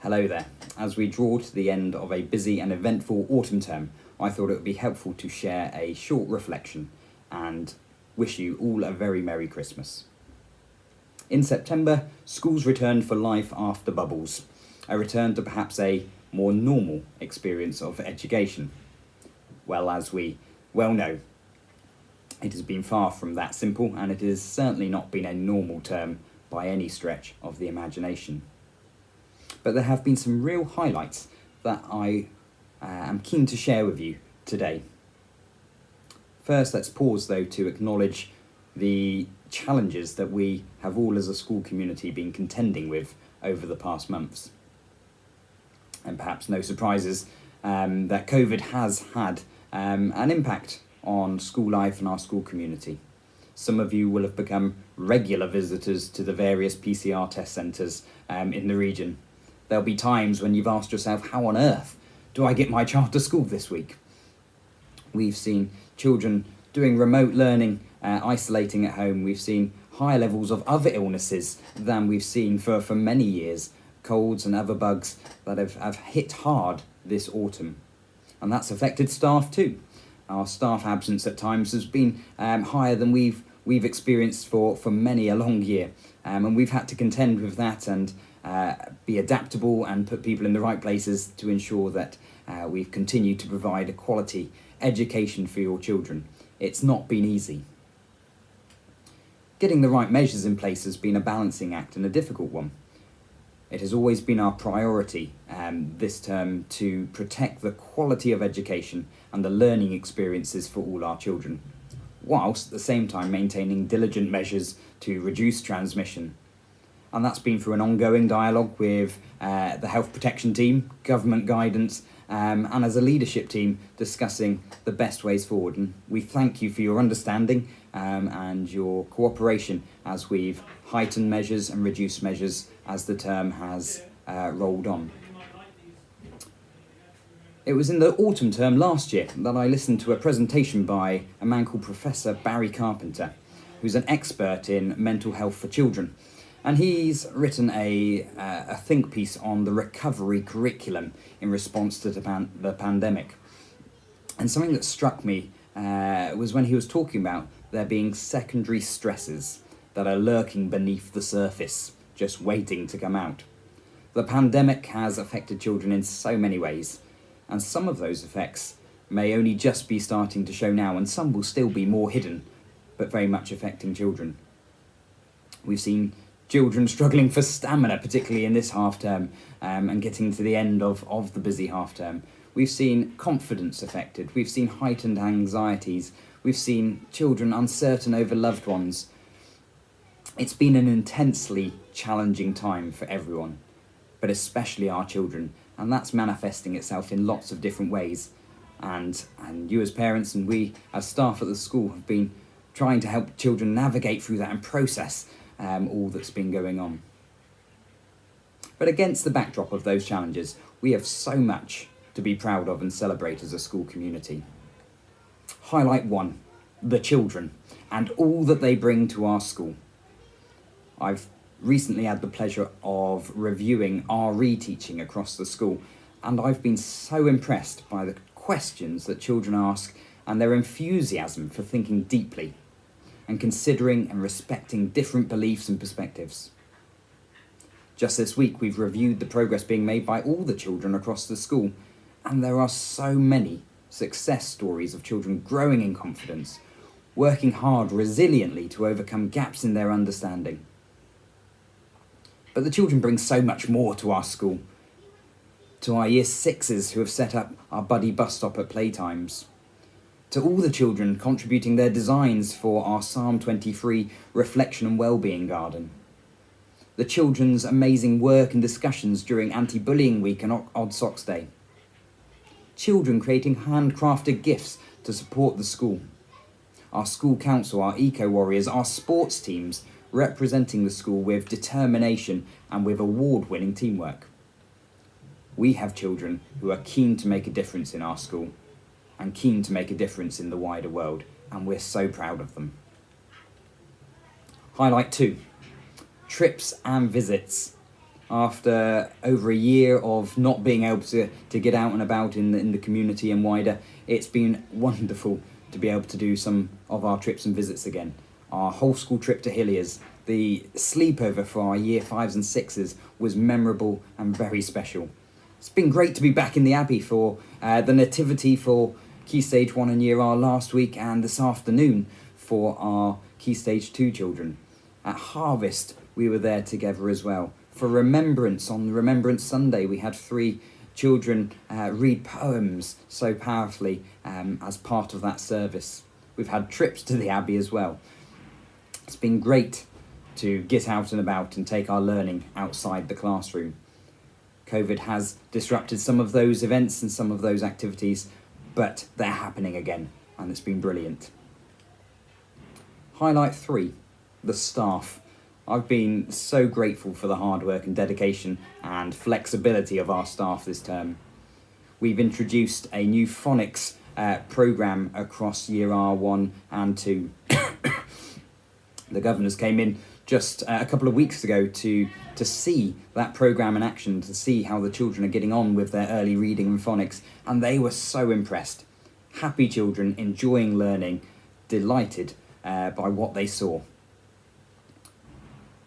Hello there. As we draw to the end of a busy and eventful autumn term, I thought it would be helpful to share a short reflection and wish you all a very Merry Christmas. In September, schools returned for life after bubbles, a return to perhaps a more normal experience of education. Well, as we well know, it has been far from that simple, and it has certainly not been a normal term by any stretch of the imagination. But there have been some real highlights that I am keen to share with you today. First, let's pause though to acknowledge the challenges that we have all as a school community been contending with over the past months. And perhaps no surprises that COVID has had an impact on school life and our school community. Some of you will have become regular visitors to the various PCR test centres in the region. There'll be times when you've asked yourself, how on earth do I get my child to school this week? We've seen children doing remote learning, isolating at home. We've seen higher levels of other illnesses than we've seen for many years, colds and other bugs that have hit hard this autumn. And that's affected staff too. Our staff absence at times has been higher than we've experienced for many a long year. And we've had to contend with that and be adaptable and put people in the right places to ensure that we've continued to provide a quality education for your children. It's not been easy. Getting the right measures in place has been a balancing act and a difficult one. It has always been our priority this term to protect the quality of education and the learning experiences for all our children, whilst at the same time maintaining diligent measures to reduce transmission. And that's been through an ongoing dialogue with the health protection team, government guidance, and as a leadership team discussing the best ways forward. And we thank you for your understanding and your cooperation as we've heightened measures and reduced measures as the term has rolled on. It was in the autumn term last year that I listened to a presentation by a man called Professor Barry Carpenter, who's an expert in mental health for children. And he's written a think piece on the recovery curriculum in response to the pandemic. And something that struck me was when he was talking about there being secondary stresses that are lurking beneath the surface, just waiting to come out. The pandemic has affected children in so many ways, and some of those effects may only just be starting to show now, and some will still be more hidden, but very much affecting children. We've seen children struggling for stamina, particularly in this half term, and getting to the end of the busy half term. We've seen confidence affected. We've seen heightened anxieties. We've seen children uncertain over loved ones. It's been an intensely challenging time for everyone, but especially our children, and that's manifesting itself in lots of different ways. And you as parents and we as staff at the school have been trying to help children navigate through that and process all that's been going on. But against the backdrop of those challenges, we have so much to be proud of and celebrate as a school community. Highlight one, the children, and all that they bring to our school. I've recently had the pleasure of reviewing RE teaching across the school, and I've been so impressed by the questions that children ask and their enthusiasm for thinking deeply and considering and respecting different beliefs and perspectives. Just this week, we've reviewed the progress being made by all the children across the school, and there are so many success stories of children growing in confidence, working hard resiliently to overcome gaps in their understanding. But the children bring so much more to our school, to our Year 6s who have set up our buddy bus stop at playtimes, to all the children contributing their designs for our Psalm 23 Reflection and Wellbeing Garden, the children's amazing work and discussions during Anti-Bullying Week and Odd Socks Day, children creating handcrafted gifts to support the school, our school council, our eco-warriors, our sports teams representing the school with determination and with award-winning teamwork. We have children who are keen to make a difference in our school and keen to make a difference in the wider world, and we're so proud of them. Highlight 2, trips and visits. After over a year of not being able to get out and about in the community and wider, it's been wonderful to be able to do some of our trips and visits again. Our whole school trip to Hilliers, the sleepover for our year 5s and 6s was memorable and very special. It's been great to be back in the Abbey for the Nativity for Key Stage 1 and Year R last week, and this afternoon for our Key Stage 2 children. At Harvest, we were there together as well. For Remembrance, on Remembrance Sunday, we had 3 children read poems so powerfully as part of that service. We've had trips to the Abbey as well. It's been great to get out and about and take our learning outside the classroom. COVID has disrupted some of those events and some of those activities, but they're happening again, and it's been brilliant. Highlight 3, the staff. I've been so grateful for the hard work and dedication and flexibility of our staff this term. We've introduced a new phonics programme across Year R1 and 2. The governors came in just a couple of weeks ago to see that programme in action, to see how the children are getting on with their early reading and phonics, and they were so impressed. Happy children, enjoying learning, delighted by what they saw.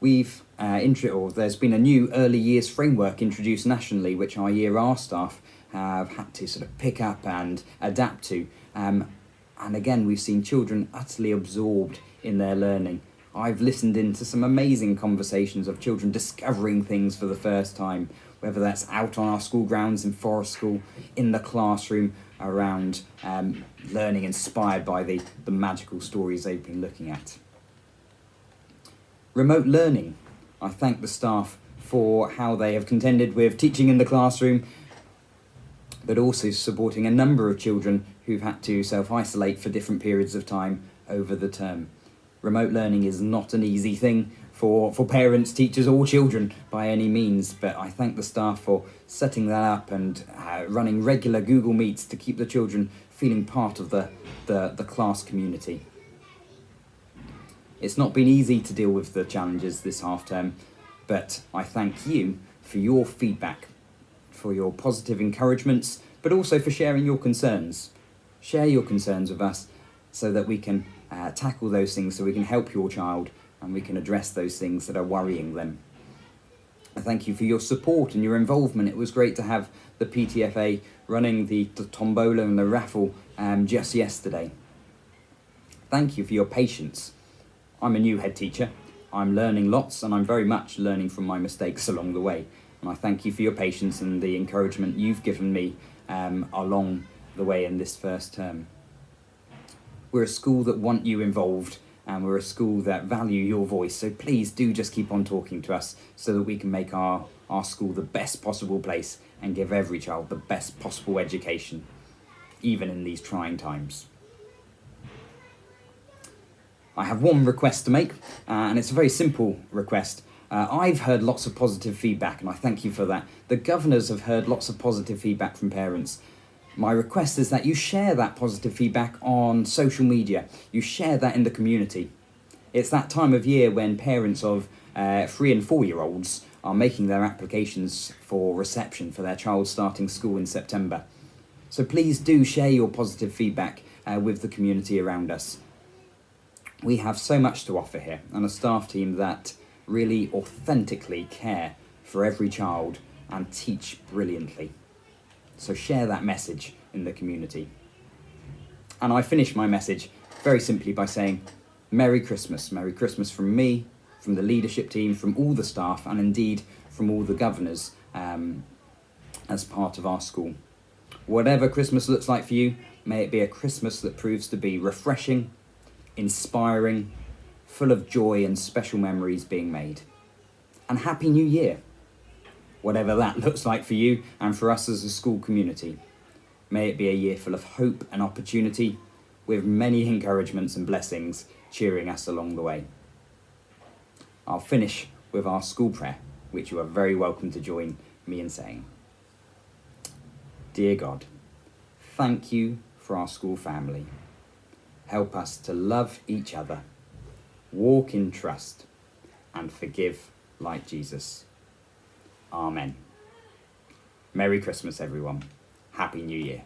There's been a new early years framework introduced nationally, which our Year R staff have had to sort of pick up and adapt to. And again, we've seen children utterly absorbed in their learning. I've listened into some amazing conversations of children discovering things for the first time, whether that's out on our school grounds in Forest School, in the classroom, around learning inspired by the magical stories they've been looking at. Remote learning. I thank the staff for how they have contended with teaching in the classroom, but also supporting a number of children who've had to self-isolate for different periods of time over the term. Remote learning is not an easy thing for parents, teachers or children by any means, but I thank the staff for setting that up and running regular Google Meets to keep the children feeling part of the class community. It's not been easy to deal with the challenges this half term, but I thank you for your feedback, for your positive encouragements, but also for sharing your concerns. Share your concerns with us so that we can tackle those things, so we can help your child and we can address those things that are worrying them. I thank you for your support and your involvement. It was great to have the PTFA running the tombola and the raffle just yesterday. Thank you for your patience. I'm a new head teacher. I'm learning lots and I'm very much learning from my mistakes along the way. And I thank you for your patience and the encouragement you've given me along the way in this first term. We're a school that want you involved, and we're a school that value your voice, so please do just keep on talking to us so that we can make our school the best possible place and give every child the best possible education, even in these trying times. I have one request to make, and it's a very simple request. I've heard lots of positive feedback, and I thank you for that. The governors have heard lots of positive feedback from parents. My request is that you share that positive feedback on social media. You share that in the community. It's that time of year when parents of 3 and 4-year-olds are making their applications for reception for their child starting school in September. So please do share your positive feedback with the community around us. We have so much to offer here, and a staff team that really authentically care for every child and teach brilliantly. So share that message in the community. And I finish my message very simply by saying, Merry Christmas. Merry Christmas from me, from the leadership team, from all the staff, and indeed from all the governors as part of our school. Whatever Christmas looks like for you, may it be a Christmas that proves to be refreshing, inspiring, full of joy and special memories being made. And Happy New Year, whatever that looks like for you and for us as a school community. May it be a year full of hope and opportunity, with many encouragements and blessings cheering us along the way. I'll finish with our school prayer, which you are very welcome to join me in saying. Dear God, thank you for our school family. Help us to love each other, walk in trust, and forgive like Jesus. Amen. Merry Christmas, everyone. Happy New Year.